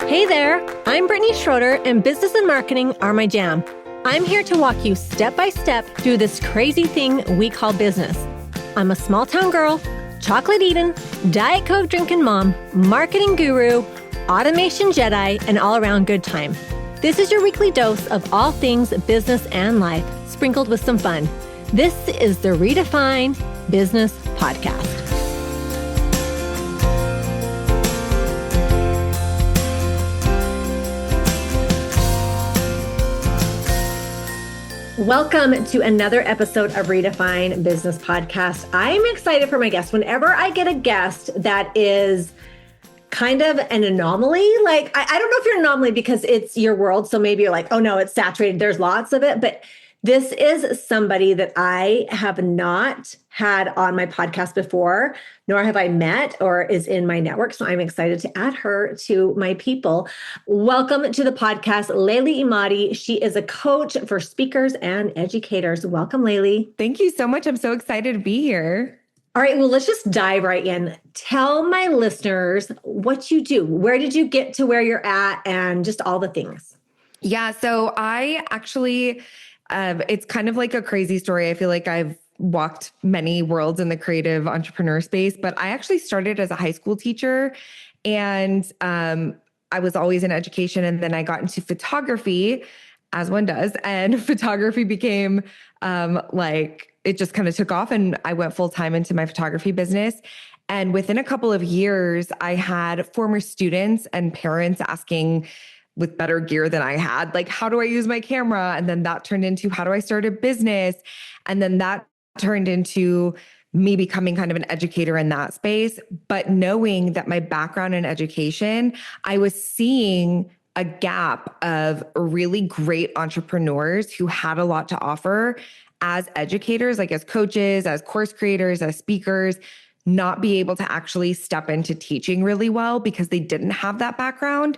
Hey there, I'm Brittni Schroeder, and business and marketing are my jam. I'm here to walk you step by step through this crazy thing we call business. I'm a small town girl, chocolate eating, Diet Coke drinking mom, marketing guru, automation Jedi, and all around good time. This is your weekly dose of all things business and life, sprinkled with some fun. This is the Redefine Business Podcast. Welcome to another episode of Redefine Business Podcast. I'm excited for my guest. Whenever I get a guest that is kind of an anomaly, like I don't know if you're an anomaly because it's your world. So maybe you're like, oh no, it's saturated. There's lots of it. But this is somebody that I have not had on my podcast before, nor have I met or is in my network. So I'm excited to add her to my people. Welcome to the podcast, Laylee Emadi. She is a coach for speakers and educators. Welcome, Laylee. Thank you so much. I'm so excited to be here. All right, well, let's just dive right in. Tell my listeners what you do. Where did you get to where you're at and just all the things? Yeah, so I actually, it's kind of like a crazy story. I feel like I've walked many worlds in the creative entrepreneur space, but I actually started as a high school teacher and I was always in education. And then I got into photography, as one does. And photography became it just kind of took off and I went full time into my photography business. And within a couple of years, I had former students and parents asking, with better gear than I had, like, how do I use my camera? And then that turned into, how do I start a business? And then that turned into me becoming kind of an educator in that space. But knowing that my background in education, I was seeing a gap of really great entrepreneurs who had a lot to offer as educators, like as coaches, as course creators, as speakers, not be able to actually step into teaching really well because they didn't have that background.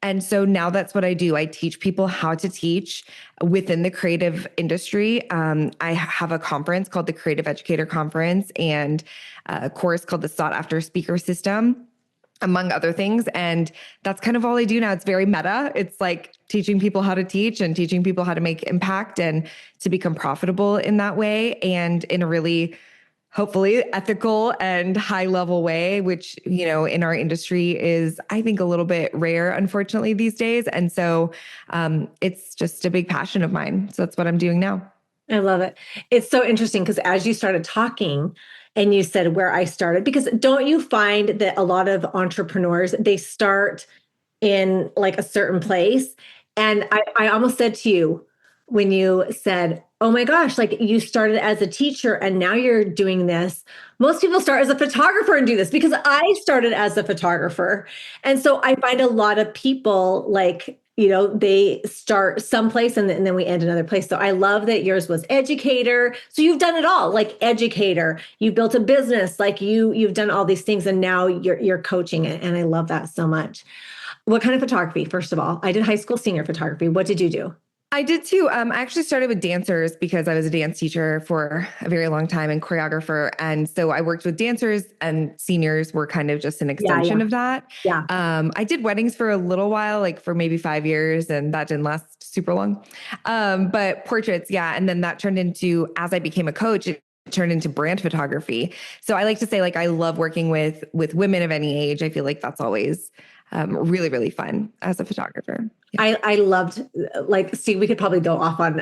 And so now that's what I do. I teach people how to teach within the creative industry. I have a conference called the Creative Educator Conference and a course called the Sought After Speaker System, among other things. And that's kind of all I do now. It's very meta. It's like teaching people how to teach and teaching people how to make impact and to become profitable in that way and in a really hopefully ethical and high level way, which, you know, in our industry is, I think, a little bit rare, unfortunately, these days. And so it's just a big passion of mine. So that's what I'm doing now. I love it. It's so interesting because as you started talking and you said where I started, because don't you find that a lot of entrepreneurs, they start in like a certain place? And I almost said to you when you said, oh my gosh, like you started as a teacher and now you're doing this. Most people start as a photographer and do this because I started as a photographer. And so I find a lot of people like, you know, they start someplace and then we end another place. So I love that yours was educator. So you've done it all, like educator, you built a business, like you've done all these things and now you're coaching it. And I love that so much. What kind of photography? First of all, I did high school senior photography. What did you do? I did too. I actually started with dancers because I was a dance teacher for a very long time and choreographer. And so I worked with dancers and seniors were kind of just an extension of that. Yeah. I did weddings for a little while, like for maybe 5 years, and that didn't last super long. But portraits, yeah. And then that turned into, as I became a coach, it turned into brand photography. So I like to say, like, I love working with women of any age. I feel like that's always really, really fun as a photographer. Yeah. I loved, like, see, we could probably go off on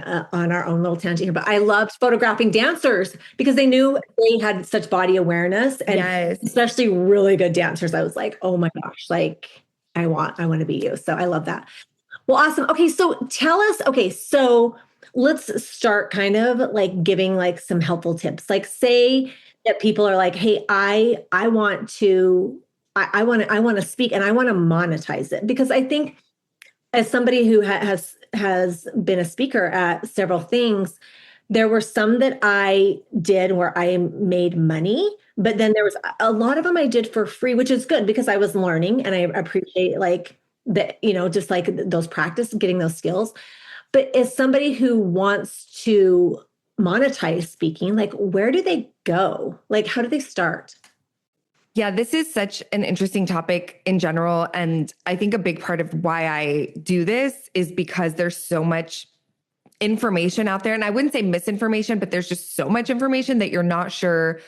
our own little tangent here, but I loved photographing dancers because they knew they had such body awareness and especially really good dancers. I was like, oh my gosh, like I want to be you. So I love that. Well, awesome. Okay. So tell us, so let's start kind of like giving like some helpful tips. Like say that people are like, hey, I want to speak and I want to monetize it because I think as somebody who has been a speaker at several things, there were some that I did where I made money, but then there was a lot of them I did for free, which is good because I was learning and I appreciate like that, you know, just like those practice, getting those skills. But as somebody who wants to monetize speaking, like where do they go? Like, how do they start? Yeah, this is such an interesting topic in general. And I think a big part of why I do this is because there's so much information out there. And I wouldn't say misinformation, but there's just so much information that you're not sure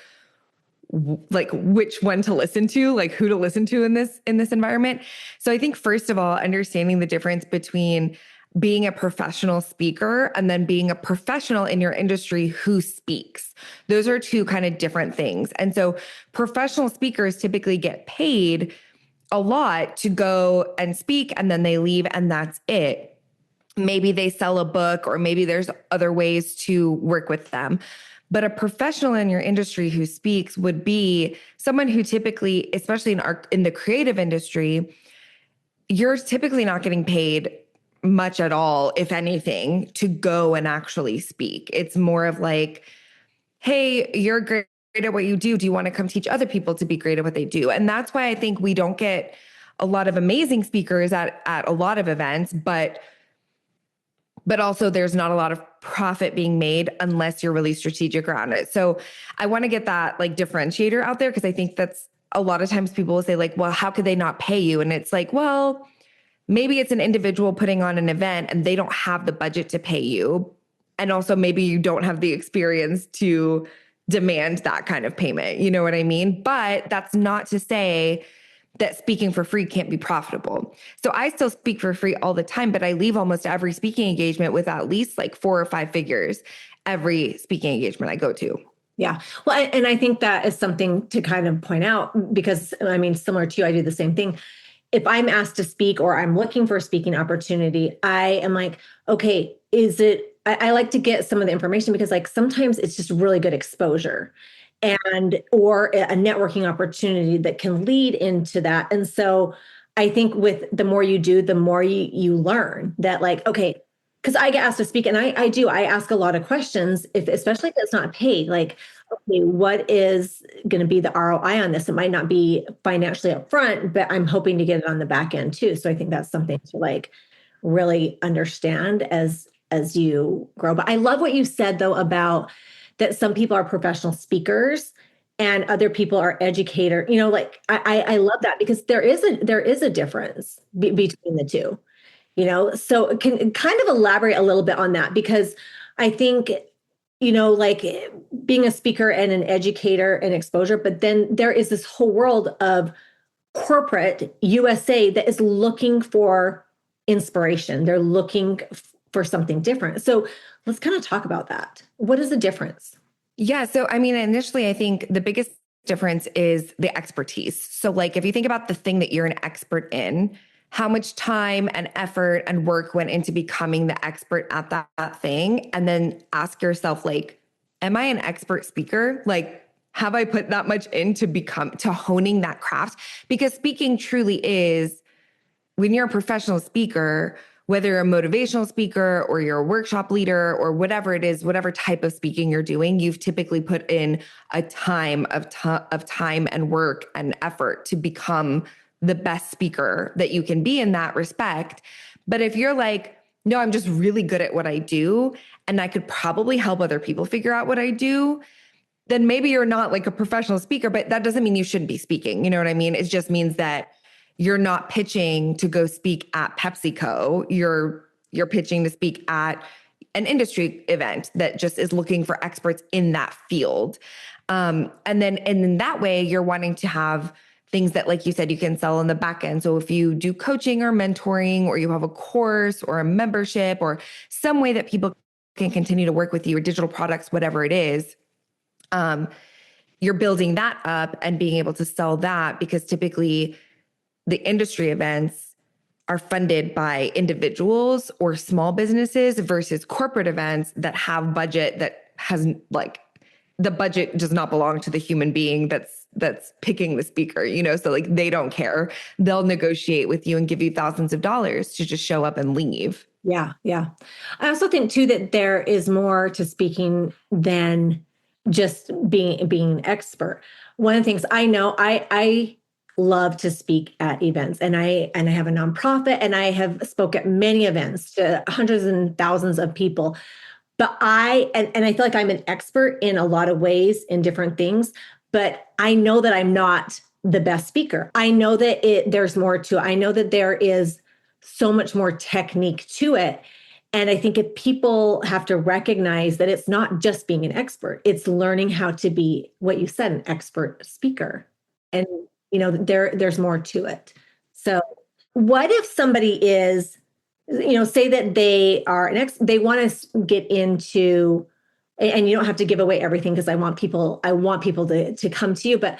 like which one to listen to, like who to listen to in this environment. So I think first of all, understanding the difference between being a professional speaker and then being a professional in your industry who speaks. Those are two kind of different things. And so professional speakers typically get paid a lot to go and speak and then they leave and that's it. Maybe they sell a book or maybe there's other ways to work with them. But a professional in your industry who speaks would be someone who typically, especially in the creative industry, you're typically not getting paid much at all, if anything, to go and actually speak. It's more of like, hey, you're great at what you do. Do you want to come teach other people to be great at what they do? And that's why I think we don't get a lot of amazing speakers at a lot of events, but also there's not a lot of profit being made unless you're really strategic around it. So I want to get that like differentiator out there because I think that's a lot of times people will say like, well, how could they not pay you? And it's like, well, maybe it's an individual putting on an event and they don't have the budget to pay you. And also maybe you don't have the experience to demand that kind of payment. You know what I mean? But that's not to say that speaking for free can't be profitable. So I still speak for free all the time, but I leave almost every speaking engagement with at least like 4 or 5 figures every speaking engagement I go to. Yeah. Well, and I think that is something to kind of point out because I mean, similar to you, I do the same thing. If I'm asked to speak or I'm looking for a speaking opportunity, I am like, okay, I like to get some of the information because like sometimes it's just really good exposure or a networking opportunity that can lead into that. And so I think with the more you do, the more you learn that like, okay, because I get asked to speak and I ask a lot of questions, especially if it's not paid, like, okay, what is going to be the ROI on this? It might not be financially upfront, but I'm hoping to get it on the back end too. So I think that's something to like really understand as you grow. But I love what you said though about that some people are professional speakers and other people are educator. You know, like I love that because there is a difference between the two. You know, so can kind of elaborate a little bit on that because I think, you know, like being a speaker and an educator and exposure, but then there is this whole world of corporate USA that is looking for inspiration. They're looking for something different. So let's kind of talk about that. What is the difference? Yeah. So, I mean, initially, I think the biggest difference is the expertise. So, like, if you think about the thing that you're an expert in, how much time and effort and work went into becoming the expert at that thing, and then ask yourself, like, am I an expert speaker? Like, have I put that much into honing that craft? Because speaking truly is, when you're a professional speaker, whether you're a motivational speaker or you're a workshop leader or whatever it is, whatever type of speaking you're doing, you've typically put in a time of time and work and effort to become the best speaker that you can be in that respect. But if you're like, no, I'm just really good at what I do, and I could probably help other people figure out what I do, then maybe you're not like a professional speaker, but that doesn't mean you shouldn't be speaking. You know what I mean? It just means that you're not pitching to go speak at PepsiCo. You're pitching to speak at an industry event that just is looking for experts in that field. And in that way, you're wanting to have things that, like you said, you can sell on the back end. So if you do coaching or mentoring, or you have a course or a membership or some way that people can continue to work with you, or digital products, whatever it is, you're building that up and being able to sell that, because typically the industry events are funded by individuals or small businesses versus corporate events that have budget that has like, the budget does not belong to the human being that's picking the speaker, you know? So like, they don't care. They'll negotiate with you and give you thousands of dollars to just show up and leave. Yeah. Yeah. I also think too, that there is more to speaking than just being an expert. One of the things I know, I love to speak at events, and I have a nonprofit, and I have spoke at many events to hundreds and thousands of people. But I feel like I'm an expert in a lot of ways in different things, but I know that I'm not the best speaker. I know that there's more to it. I know that there is so much more technique to it. And I think if people have to recognize that it's not just being an expert, it's learning how to be what you said, an expert speaker. And there's more to it. So what if somebody is, say that they are they want to get into, and you don't have to give away everything because I want people to come to you, but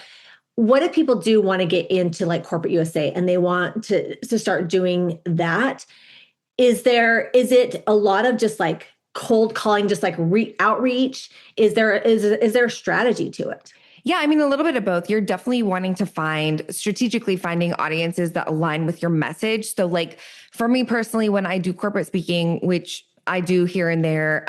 what if people do want to get into like corporate USA and they want to start doing that? Is it a lot of just like cold calling, just like outreach? Is there a strategy to it? Yeah, I mean, a little bit of both. You're definitely wanting to strategically finding audiences that align with your message. So like for me personally, when I do corporate speaking, which I do here and there,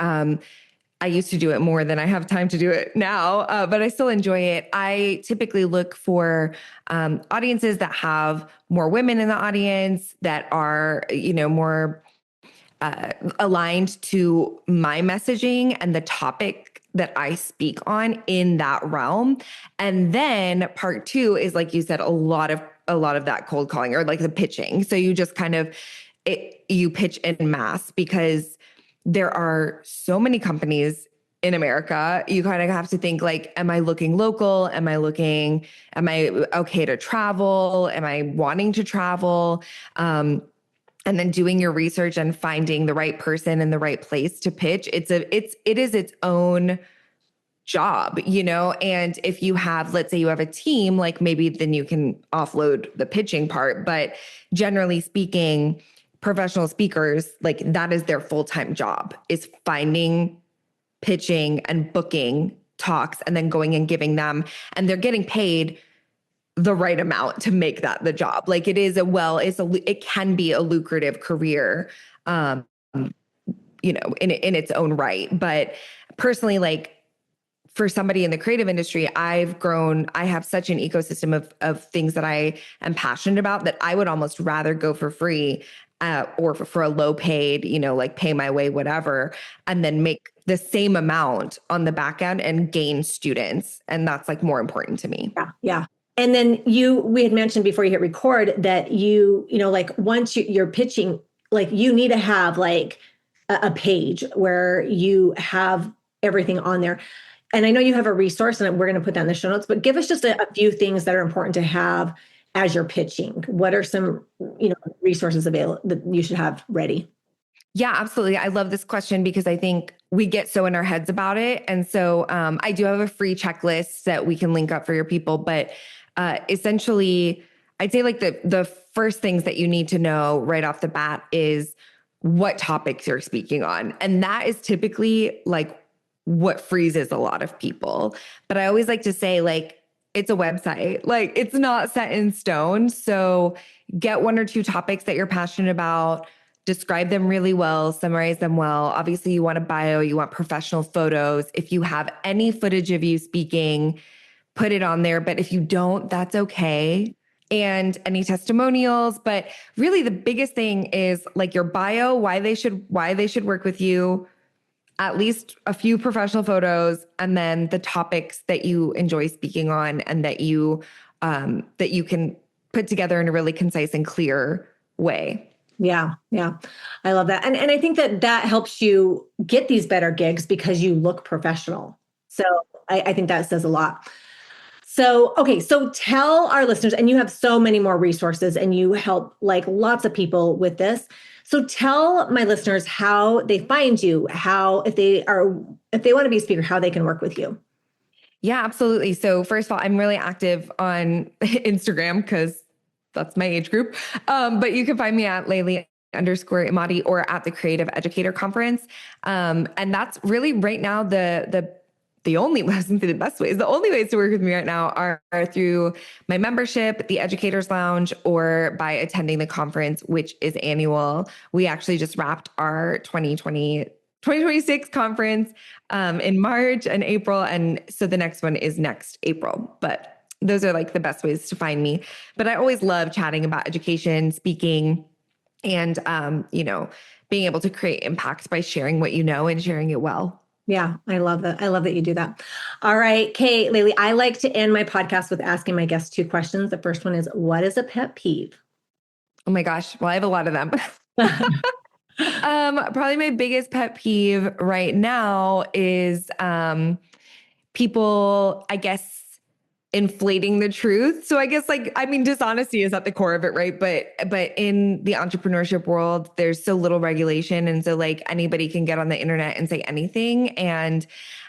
I used to do it more than I have time to do it now, but I still enjoy it. I typically look for audiences that have more women in the audience, that are, more aligned to my messaging and the topic that I speak on in that realm. And then part two is, like you said, a lot of that cold calling, or like the pitching. So you just kind of, you pitch in mass, because there are so many companies in America. You kind of have to think like, am I looking local? Am I okay to travel? Am I wanting to travel? And then doing your research and finding the right person in the right place to pitch. It is its own job, and if you have, let's say you have a team, like maybe then you can offload the pitching part. But generally speaking, professional speakers, like that is their full-time job, is finding, pitching, and booking talks, and then going and giving them, and they're getting paid the right amount to make that the job. Like it can be a lucrative career, in its own right. But personally, like for somebody in the creative industry, I have such an ecosystem of things that I am passionate about, that I would almost rather go for free, or for a low paid, like pay my way, whatever, and then make the same amount on the back end and gain students. And that's like more important to me. Yeah. Yeah. And then we had mentioned before you hit record that like once you're pitching, like you need to have like a page where you have everything on there. And I know you have a resource, and we're going to put that in the show notes, but give us just a few things that are important to have as you're pitching. What are some, resources available that you should have ready? Yeah, absolutely. I love this question because I think we get so in our heads about it. And so I do have a free checklist that we can link up for your people. But essentially, I'd say like the first things that you need to know right off the bat is what topics you're speaking on. And that is typically like what freezes a lot of people. But I always like to say, like, it's a website, like it's not set in stone. So get one or two topics that you're passionate about, describe them really well, summarize them well. Obviously you want a bio, you want professional photos. If you have any footage of you speaking, put it on there. But if you don't, that's okay. And any testimonials. But really the biggest thing is like your bio, why they should work with you, at least a few professional photos, and then the topics that you enjoy speaking on and that you can put together in a really concise and clear way. Yeah. Yeah. I love that. And I think that helps you get these better gigs because you look professional. So I think that says a lot. So, okay. So tell our listeners, and you have so many more resources and you help like lots of people with this. So tell my listeners how they find you, if they want to be a speaker, how they can work with you. Yeah, absolutely. So first of all, I'm really active on Instagram because that's my age group. But you can find me at Laylee _Emadi or at the Creative Educator Conference. And that's really right now the only ways to work with me right now are through my membership, the Educators Lounge, or by attending the conference, which is annual. We actually just wrapped our 2026 conference in March and April. And so the next one is next April. But those are like the best ways to find me. But I always love chatting about education, speaking, and, being able to create impact by sharing what you know and sharing it well. Yeah, I love that. I love that you do that. All right, Kate, Laylee, I like to end my podcast with asking my guests 2 questions. The first one is, what is a pet peeve? Oh my gosh. Well, I have a lot of them. Probably my biggest pet peeve right now is people, I guess, inflating the truth. So I guess dishonesty is at the core of it, right? But in the entrepreneurship world, there's so little regulation. And so like anybody can get on the internet and say anything. And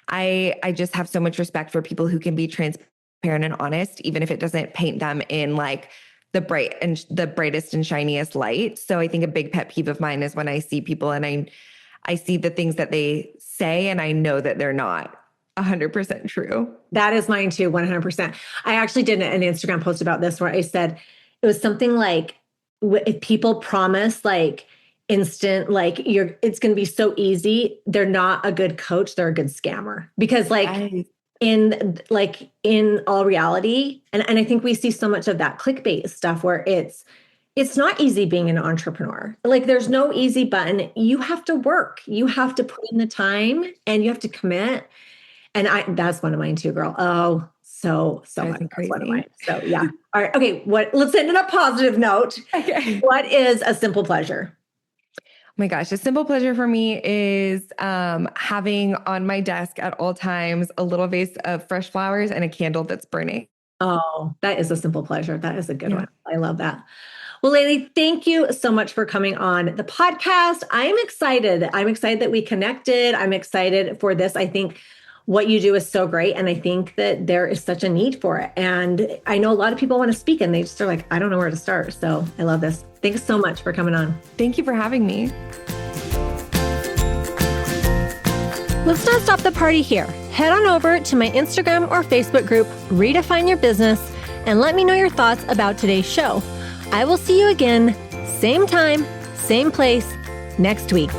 I just have so much respect for people who can be transparent and honest, even if it doesn't paint them in like the brightest and shiniest light. So I think a big pet peeve of mine is when I see people and I see the things that they say and I know that they're not 100% true. That is mine too, 100%. I actually did an Instagram post about this where I said it was something like, if people promise like instant, like it's going to be so easy, they're not a good coach, they're a good scammer. Because in all reality, and I think we see so much of that clickbait stuff where it's not easy being an entrepreneur. Like there's no easy button. You have to work. You have to put in the time and you have to commit. And that's one of mine too, girl. Oh, so much. That's one of mine. So yeah. All right. Okay. Let's end on a positive note. Okay. What is a simple pleasure? Oh my gosh. A simple pleasure for me is having on my desk at all times a little vase of fresh flowers and a candle that's burning. Oh, that is a simple pleasure. That is a good one. I love that. Well, Laylee, thank you so much for coming on the podcast. I'm excited. I'm excited that we connected. I'm excited for this. I think what you do is so great. And I think that there is such a need for it. And I know a lot of people want to speak and they just are like, I don't know where to start. So I love this. Thanks so much for coming on. Thank you for having me. Let's not stop the party here. Head on over to my Instagram or Facebook group, Redefine Your Business, and let me know your thoughts about today's show. I will see you again, same time, same place, next week.